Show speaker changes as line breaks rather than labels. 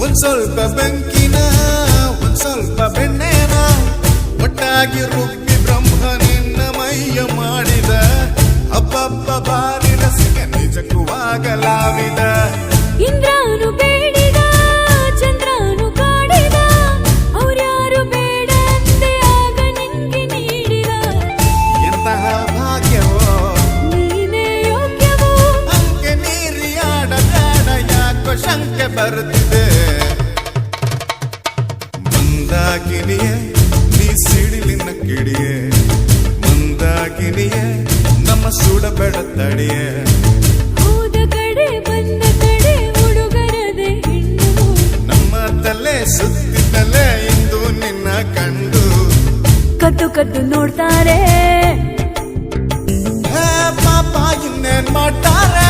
ಒಂದ್ ಸ್ವಲ್ಪ ಬೆಂಕಿನ ಒಂದ್ ಸ್ವಲ್ಪ ಬೆಣ್ಣೆನ ಒಟ್ಟಾಗಿ ರುಬ್ಬಿ ಬ್ರಹ್ಮ ನಿನ್ನ ಮೈಯ ಮಾಡಿದ ಅಬ್ಬಬ್ಬ ಬಾರಿ ರಸಿಕ ನಿಜಕ್ಕೂ ಆಗಲಾವಿದ
ಇಂದ್ರಾನು ಬೇಡಿದ ಚಂದ್ರಾನು ಕಾಡಿದ ಅವ್ರ್ಯಾರು ಬೇಡ ಅಂದೆ ಆಗ ನಿನ್ಗೆ ನೀಡಿದ
ಎಂತಹ ಭಾಗ್ಯವೋ
ನೀನೇ ಯೋಗ್ಯವೋ
ಅಂಕೆ ನೀರಿಯಾಡ ಬೇಡ ಯಾಕೋ ಶಂಕೆ ಬರುತ್ತಿದೆ ಮಂದಾಕಿನಿಯೇ ನೀ ಸಿಡಿಲಿನ ಕಿಡಿಯೇ ಮಂದಾಕಿನಿಯೇ ನಮ್ಮ ಸುಡಬೇಡ ತಡಿಯೇ
ಹೋದ ಕಡೆ ಬಂದ ಕಡೆ ಹುಡುಗರದೆ ಹೆಣ್ಣು
ನಮ್ಮ ತಲೆ ಸುತ್ತಿದ್ದಲೇ ಇಂದು ನಿನ್ನ ಕಂಡು
ಕದ್ದು ಕದ್ದು ನೋಡ್ತಾರೆ
ಪಾಪ ಇನ್ನೇನ್ ಮಾಡ್ತಾರೆ